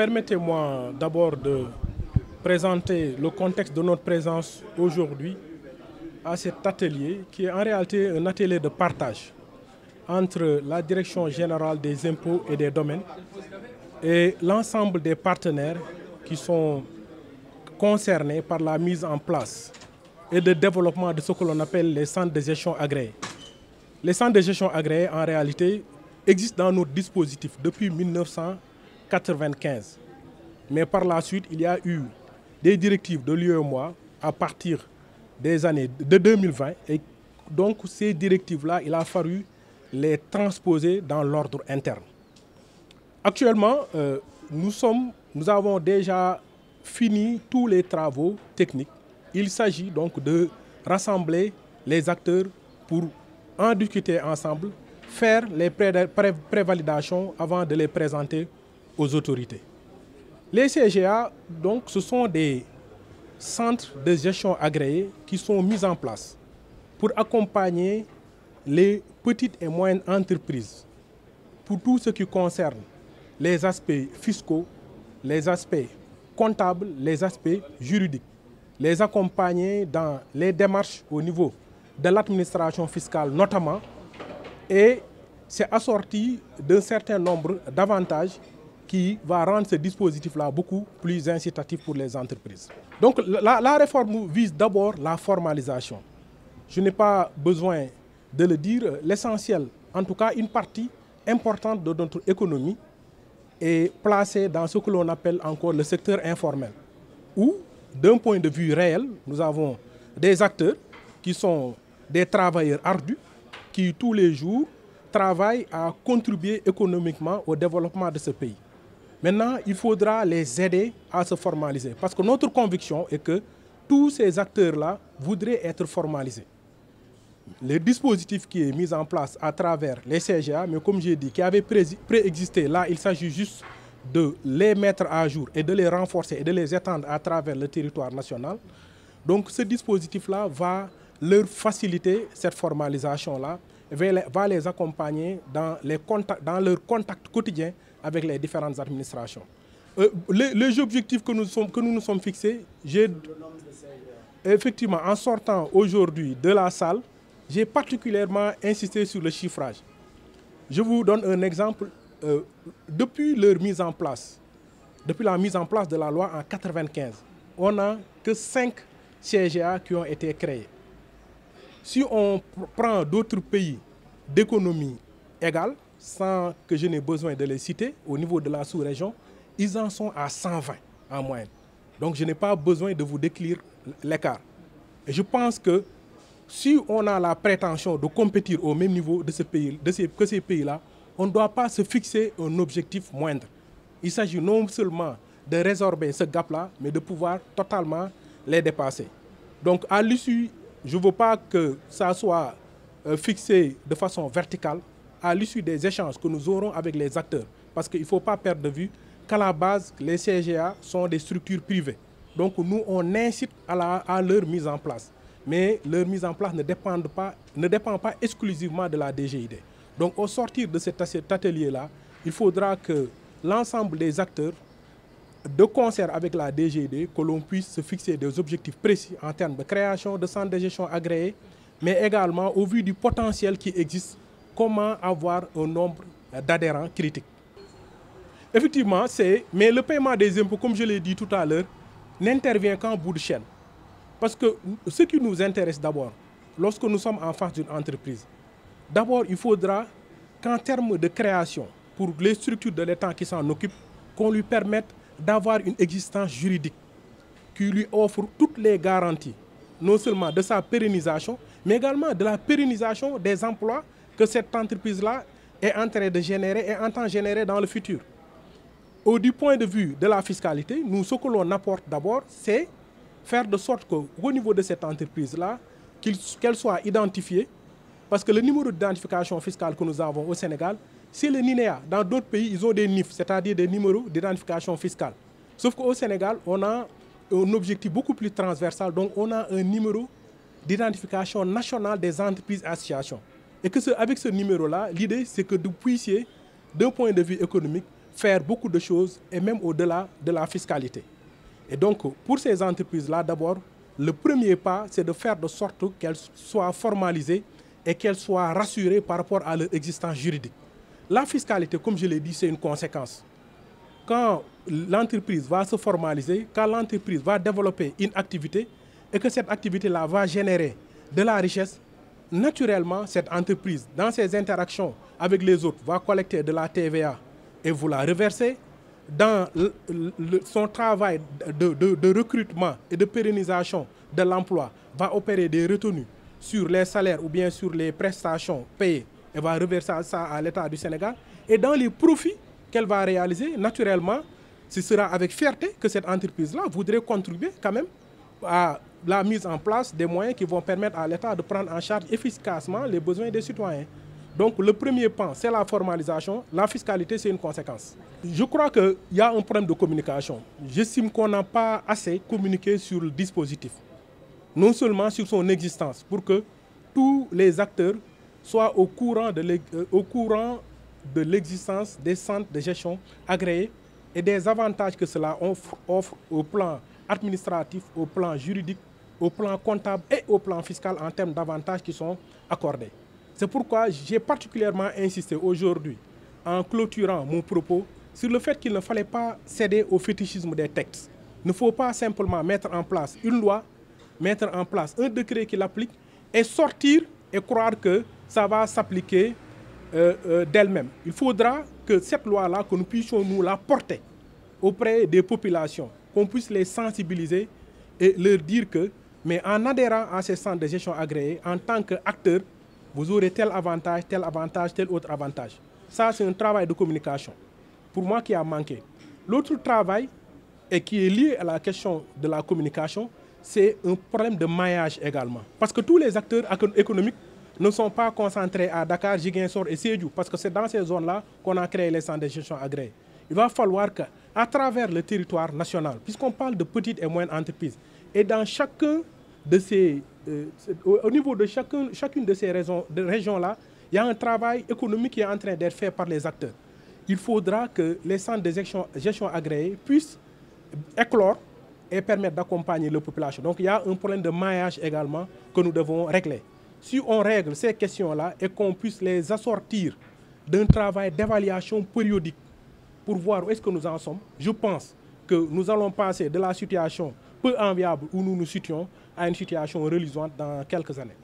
Permettez-moi d'abord de présenter le contexte de notre présence aujourd'hui à cet atelier qui est en réalité un atelier de partage entre la Direction générale des impôts et des domaines et l'ensemble des partenaires qui sont concernés par la mise en place et le développement de ce que l'on appelle les centres de gestion agréés. Les centres de gestion agréés, en réalité, existent dans notre dispositif depuis 1995. Mais par la suite, il y a eu des directives de l'UEMOA à partir des années de 2020. Et donc, ces directives-là, il a fallu les transposer dans l'ordre interne. Actuellement, nous avons déjà fini tous les travaux techniques. Il s'agit donc de rassembler les acteurs pour en discuter ensemble, faire les prévalidations avant de les présenter aux autorités. Les CGA, donc, ce sont des centres de gestion agréés qui sont mis en place pour accompagner les petites et moyennes entreprises pour tout ce qui concerne les aspects fiscaux, les aspects comptables, les aspects juridiques, les accompagner dans les démarches au niveau de l'administration fiscale notamment, et c'est assorti d'un certain nombre d'avantages qui va rendre ce dispositif-là beaucoup plus incitatif pour les entreprises. Donc la réforme vise d'abord la formalisation. Je n'ai pas besoin de le dire, l'essentiel, en tout cas une partie importante de notre économie est placée dans ce que l'on appelle encore le secteur informel, où, d'un point de vue réel, nous avons des acteurs qui sont des travailleurs ardus, qui tous les jours travaillent à contribuer économiquement au développement de ce pays. Maintenant, il faudra les aider à se formaliser, parce que notre conviction est que tous ces acteurs-là voudraient être formalisés. Le dispositif qui est mis en place à travers les CGA, mais comme j'ai dit, qui avait préexisté, là, il s'agit juste de les mettre à jour et de les renforcer et de les étendre à travers le territoire national. Donc ce dispositif-là va leur faciliter cette formalisation-là, va les accompagner dans leur contact quotidien avec les différentes administrations. Les objectifs que nous nous sommes fixés, effectivement, en sortant aujourd'hui de la salle, j'ai particulièrement insisté sur le chiffrage. Je vous donne un exemple. Depuis leur mise en place, depuis la mise en place de la loi en 1995, on n'a que 5 CGA qui ont été créés. Si on prend d'autres pays d'économie égale, sans que je n'ai besoin de les citer, au niveau de la sous-région, ils en sont à 120 en moyenne. Donc je n'ai pas besoin de vous décrire l'écart. Et je pense que si on a la prétention de compétir au même niveau que ces pays-là, on ne doit pas se fixer un objectif moindre. Il s'agit non seulement de résorber ce gap-là, mais de pouvoir totalement les dépasser. Donc à l'issue, je ne veux pas que ça soit fixé de façon verticale, à l'issue des échanges que nous aurons avec les acteurs, parce qu'il ne faut pas perdre de vue qu'à la base, les CGA sont des structures privées. Donc nous, on incite à leur mise en place. Mais leur mise en place ne dépend pas exclusivement de la DGID. Donc au sortir de cet atelier-là, il faudra que l'ensemble des acteurs, de concert avec la DGID, que l'on puisse se fixer des objectifs précis en termes de création de centres de gestion agréés, mais également au vu du potentiel qui existe, comment avoir un nombre d'adhérents critiques. Effectivement, mais le paiement des impôts, comme je l'ai dit tout à l'heure, n'intervient qu'en bout de chaîne. Parce que ce qui nous intéresse d'abord, lorsque nous sommes en face d'une entreprise, d'abord, il faudra qu'en termes de création, pour les structures de l'État qui s'en occupent, qu'on lui permette d'avoir une existence juridique qui lui offre toutes les garanties, non seulement de sa pérennisation, mais également de la pérennisation des emplois que cette entreprise-là est en train de générer et entend générer dans le futur. Du point de vue de la fiscalité, nous, ce que l'on apporte d'abord, c'est faire de sorte qu'au niveau de cette entreprise-là, qu'elle soit identifiée, parce que le numéro d'identification fiscale que nous avons au Sénégal, c'est le NINEA. Dans d'autres pays, ils ont des NIF, c'est-à-dire des numéros d'identification fiscale. Sauf qu'au Sénégal, on a un objectif beaucoup plus transversal, donc on a un numéro d'identification nationale des entreprises et associations. Et que avec ce numéro-là, l'idée, c'est que vous puissiez, d'un point de vue économique, faire beaucoup de choses et même au-delà de la fiscalité. Et donc, pour ces entreprises-là, d'abord, le premier pas, c'est de faire de sorte qu'elles soient formalisées et qu'elles soient rassurées par rapport à leur existence juridique. La fiscalité, comme je l'ai dit, c'est une conséquence. Quand l'entreprise va se formaliser, quand l'entreprise va développer une activité et que cette activité-là va générer de la richesse, naturellement, cette entreprise, dans ses interactions avec les autres, va collecter de la TVA et vous la reverser. Dans son travail de recrutement et de pérennisation de l'emploi, va opérer des retenues sur les salaires ou bien sur les prestations payées et va reverser ça à l'État du Sénégal. Et dans les profits qu'elle va réaliser, naturellement, ce sera avec fierté que cette entreprise-là voudrait contribuer quand même à la mise en place des moyens qui vont permettre à l'État de prendre en charge efficacement les besoins des citoyens. Donc le premier pan, c'est la formalisation. La fiscalité, c'est une conséquence. Je crois qu'il y a un problème de communication. J'estime qu'on n'a pas assez communiqué sur le dispositif. Non seulement sur son existence, pour que tous les acteurs soient au courant de l'existence des centres de gestion agréés et des avantages que cela offre au plan administratif, au plan juridique, au plan comptable et au plan fiscal en termes d'avantages qui sont accordés. C'est pourquoi j'ai particulièrement insisté aujourd'hui, en clôturant mon propos, sur le fait qu'il ne fallait pas céder au fétichisme des textes. Il ne faut pas simplement mettre en place une loi, mettre en place un décret qui l'applique et sortir et croire que ça va s'appliquer d'elle-même. Il faudra que cette loi-là, que nous puissions nous la porter auprès des populations, qu'on puisse les sensibiliser et leur dire que, mais en adhérant à ces centres de gestion agréés, en tant qu'acteur, vous aurez tel avantage, tel autre avantage. Ça, c'est un travail de communication, pour moi, qui a manqué. L'autre travail, et qui est lié à la question de la communication, c'est un problème de maillage également. Parce que tous les acteurs économiques ne sont pas concentrés à Dakar, Ziguinchor et Sédhiou, parce que c'est dans ces zones-là qu'on a créé les centres de gestion agréés. Il va falloir qu'à travers le territoire national, puisqu'on parle de petites et moyennes entreprises, et dans chacun de ces, au niveau de chacune de ces régions-là, il y a un travail économique qui est en train d'être fait par les acteurs. Il faudra que les centres de gestion agréés puissent éclore et permettre d'accompagner la population. Donc il y a un problème de maillage également que nous devons régler. Si on règle ces questions-là et qu'on puisse les assortir d'un travail d'évaluation périodique pour voir où est-ce que nous en sommes, je pense que nous allons passer de la situation peu enviable où nous nous situons à une situation reluisante dans quelques années.